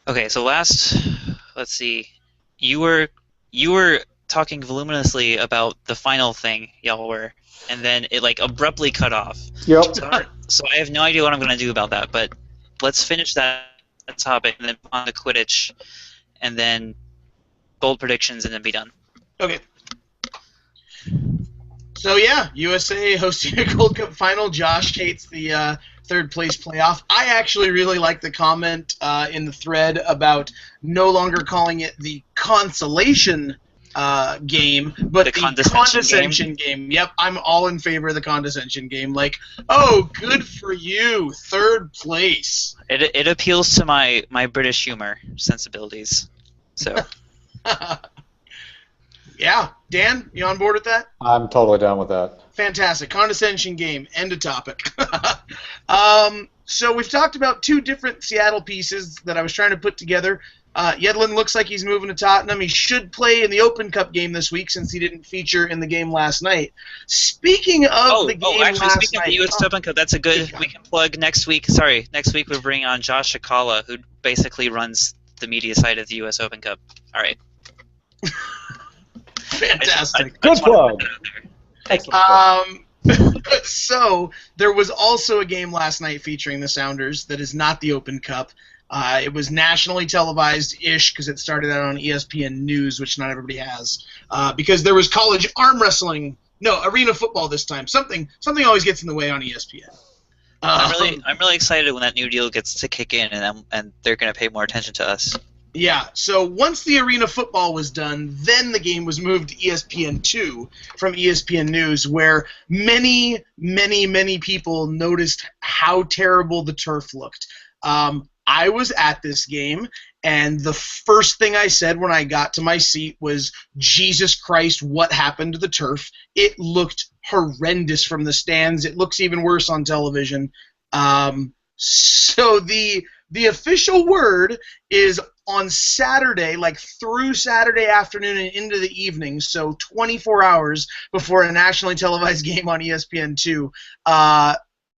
Okay, so let's see. You were talking voluminously about the final thing, y'all were, and then it like abruptly cut off. Yep. So I have no idea what I'm gonna do about that. But let's finish that topic and then on to Quidditch, and then bold predictions, and then be done. Okay. So yeah, USA hosting a Gold Cup final. Josh hates the third place playoff. I actually really like the comment in the thread about no longer calling it the consolation game, but the condescension game. Yep, I'm all in favor of the condescension game. Like, oh, good for you, third place. It appeals to my British humor sensibilities. So. Yeah, Dan, you on board with that? I'm totally down with that. Fantastic. Condescension game. End of topic. So we've talked about two different Seattle pieces that I was trying to put together. Yedlin looks like he's moving to Tottenham. He should play in the Open Cup game this week since he didn't feature in the game last night. Speaking of the game last night... speaking of the U.S. Open Cup, that's a good... We can plug next week. Sorry, next week we're bringing on Josh Shikala, who basically runs the media side of the U.S. Open Cup. All right. Fantastic. Good plug. So there was also a game last night featuring the Sounders that is not the Open Cup. It was nationally televised-ish because it started out on ESPN News, which not everybody has, because there was college arm wrestling. No, arena football this time. Something always gets in the way on ESPN. I'm really excited when that new deal gets to kick in and they're going to pay more attention to us. Yeah, so once the arena football was done, then the game was moved to ESPN2 from ESPN News, where many, many, many people noticed how terrible the turf looked. I was at this game, and the first thing I said when I got to my seat was, Jesus Christ, what happened to the turf? It looked horrendous from the stands. It looks even worse on television. So the official word is on Saturday, like through Saturday afternoon and into the evening, so 24 hours before a nationally televised game on ESPN2,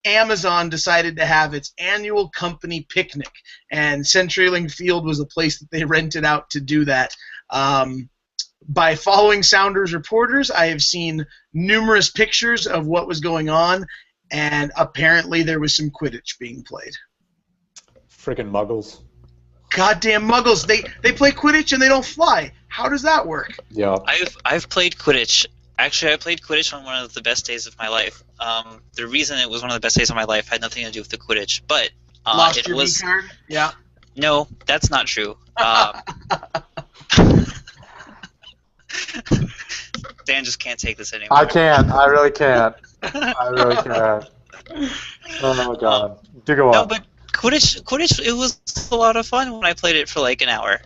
Amazon decided to have its annual company picnic, and CenturyLink Field was the place that they rented out to do that. By following Sounders reporters, I have seen numerous pictures of what was going on, and apparently there was some Quidditch being played. Freaking muggles. Goddamn muggles. They play Quidditch and they don't fly. How does that work? Yeah. I've played Quidditch. Actually, I played Quidditch on one of the best days of my life. The reason it was one of the best days of my life had nothing to do with the Quidditch, but Lost your V-card? Yeah. No, that's not true. Dan just can't take this anymore. I can't. I really can't. I really can't. Oh my god. Do go on. No, but Quidditch, it was a lot of fun when I played it for like an hour.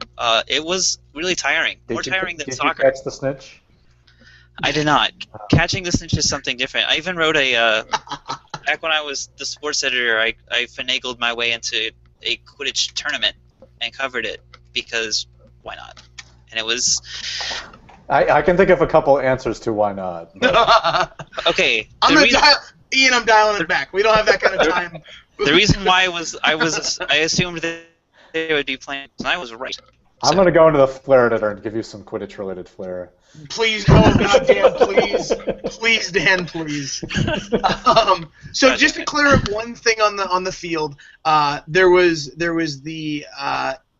It was really tiring. More tiring than soccer. Did you catch the snitch? I did not. Catching the snitch is something different. I even wrote back when I was the sports editor, I finagled my way into a Quidditch tournament and covered it because why not? And it was... I can think of a couple answers to why not. Okay. Ian, I'm dialing it back. We don't have that kind of time. The reason why I assumed that they would be playing, and I was right. I'm going to go into the Flair editor and give you some Quidditch-related flair. Please, oh God, Dan, please. Please, Dan, please. So just to clear up one thing on the field, there was the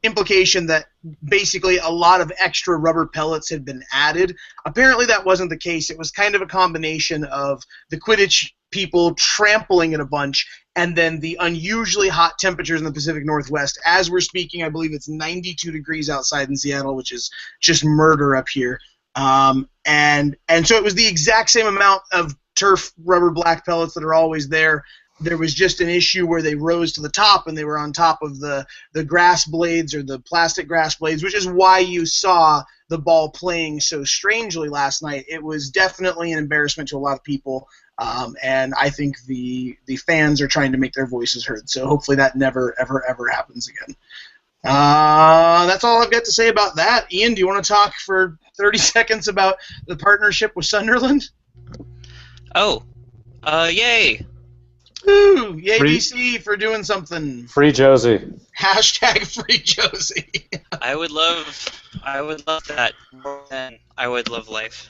implication that basically a lot of extra rubber pellets had been added. Apparently that wasn't the case. It was kind of a combination of the Quidditch people trampling it a bunch and then the unusually hot temperatures in the Pacific Northwest. As we're speaking, I believe it's 92 degrees outside in Seattle, which is just murder up here. And so it was the exact same amount of turf rubber black pellets that are always there. There was just an issue where they rose to the top and they were on top of the grass blades or the plastic grass blades, which is why you saw the ball playing so strangely last night. It was definitely an embarrassment to a lot of people, and I think the fans are trying to make their voices heard. So hopefully that never, ever, ever happens again. That's all I've got to say about that. Ian, do you want to talk for 30 seconds about the partnership with Sunderland? Oh, yay! Woo! Yay, Free- DC for doing something. Free Josie. Hashtag free Josie. I would love that more than I would love life.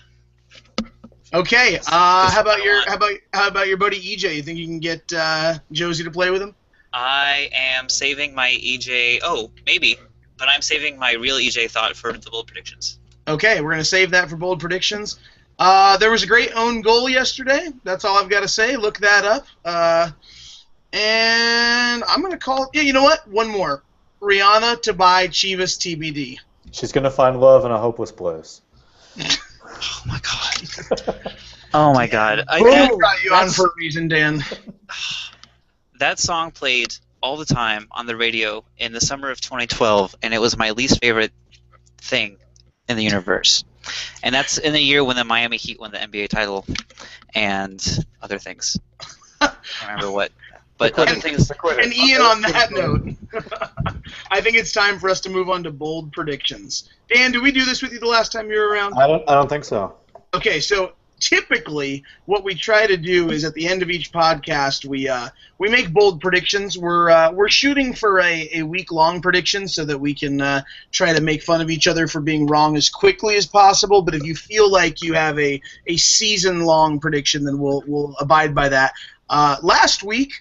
Okay. I How about your want- buddy EJ? You think you can get Josie to play with him? I am saving my EJ. Oh, maybe, but I'm saving my real EJ thought for the bold predictions. Okay, we're gonna save that for bold predictions. There was a great own goal yesterday. That's all I've got to say. Look that up. And I'm gonna call. Yeah, you know what? One more. Rihanna to buy Chivas TBD. She's gonna find love in a hopeless place. Oh my god. Oh my god. Boom! Got you on for a reason, Dan. That song played all the time on the radio in the summer of 2012, and it was my least favorite thing in the universe. And that's in the year when the Miami Heat won the NBA title and other things. I don't remember what. But other things. And Ian, on that note, I think it's time for us to move on to bold predictions. Dan, did we do this with you the last time you were around? I don't think so. Okay, so typically what we try to do is at the end of each podcast we make bold predictions. We're shooting for a week-long prediction so that we can try to make fun of each other for being wrong as quickly as possible. But if you feel like you have a season-long prediction, then we'll abide by that. Last week,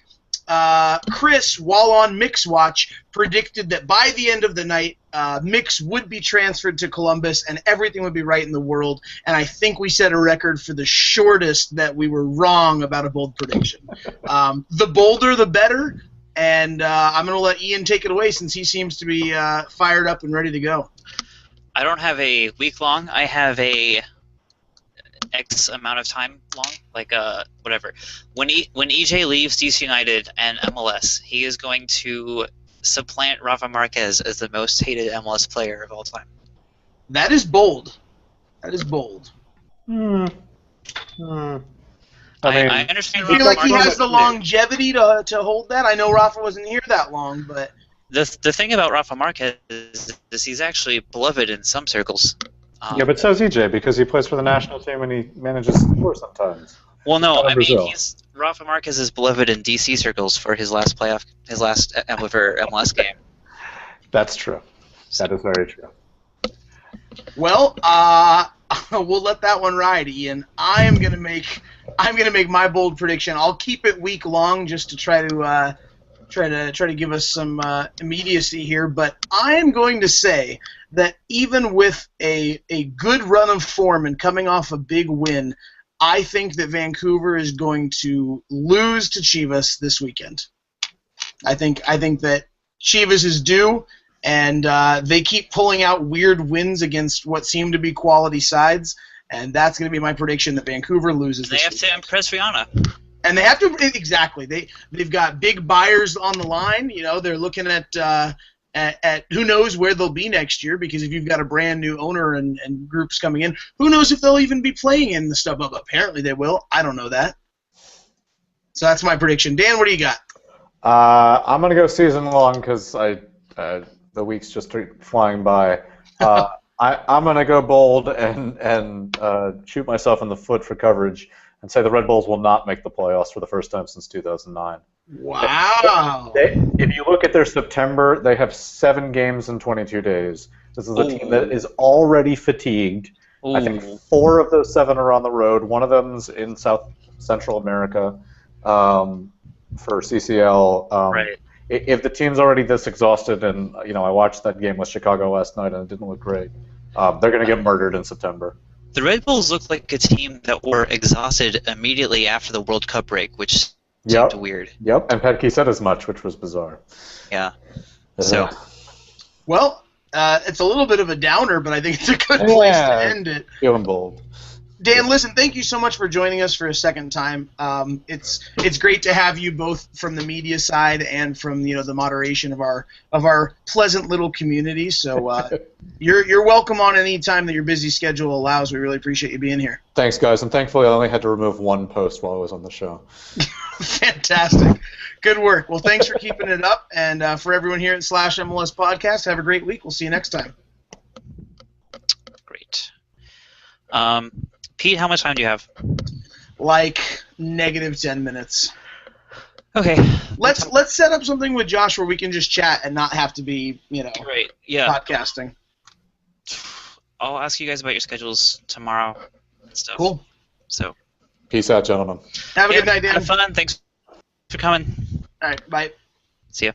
Chris, while on Mix Watch, predicted that by the end of the night, Mix would be transferred to Columbus and everything would be right in the world. And I think we set a record for the shortest that we were wrong about a bold prediction. The bolder, the better. And I'm going to let Ian take it away since he seems to be fired up and ready to go. I don't have a week long. I have a X amount of time long, like whatever. When EJ leaves DC United and MLS, he is going to supplant Rafa Marquez as the most hated MLS player of all time. That is bold. That is bold. I understand. I feel like he Rafa has the longevity to hold that. I know Rafa wasn't here that long, but the thing about Rafa Marquez is he's actually beloved in some circles. Yeah, but so's EJ because he plays for the national team and he manages to score sometimes. Well, no, I mean Brazil. Rafa Marquez is beloved in DC circles for his last MLS game. That's true. That is very true. well, we'll let that one ride, Ian. I'm gonna make my bold prediction. I'll keep it week long just to try to give us some immediacy here. But I am going to say that even with a good run of form and coming off a big win, I think that Vancouver is going to lose to Chivas this weekend. I think that Chivas is due, and they keep pulling out weird wins against what seem to be quality sides, and that's going to be my prediction that Vancouver loses They this have weekend. to impress Rihanna. And they have to exactly. They've got big buyers on the line. You know, they're looking at who knows where they'll be next year, because if you've got a brand new owner and groups coming in, who knows if they'll even be playing in the StubHub. Apparently they will. I don't know that. So that's my prediction. Dan, what do you got? I'm gonna go season long because the weeks just are flying by. I'm gonna go bold and shoot myself in the foot for coverage and say the Red Bulls will not make the playoffs for the first time since 2009. Wow. If you look at their September, they have 7 games in 22 days. This is a team that is already fatigued. Ooh. I think 4 of those 7 are on the road. One of them's in South Central America for CCL. Right. If the team's already this exhausted, and I watched that game with Chicago last night and it didn't look great, they're going to get murdered in September. The Red Bulls look like a team that were exhausted immediately after the World Cup break, which seemed weird. Yep, and Petke said as much, which was bizarre. Yeah. So. Well, it's a little bit of a downer, but I think it's a good place to end it. Feeling bold. Dan, listen, thank you so much for joining us for a second time. It's great to have you both from the media side and from the moderation of our pleasant little community. So you're welcome on any time that your busy schedule allows. We really appreciate you being here. Thanks, guys, and thankfully I only had to remove 1 post while I was on the show. Fantastic. Good work. Well, thanks for keeping it up, and for everyone here at slashMLS Podcast, have a great week. We'll see you next time. Great. Pete, how much time do you have? Like -10 minutes. Okay. Let's set up something with Josh where we can just chat and not have to be, Great. Yeah. podcasting. I'll ask you guys about your schedules tomorrow and stuff. Cool. So. Peace out, gentlemen. Have a good night, Dan. Have fun. Thanks for coming. All right, bye. See ya.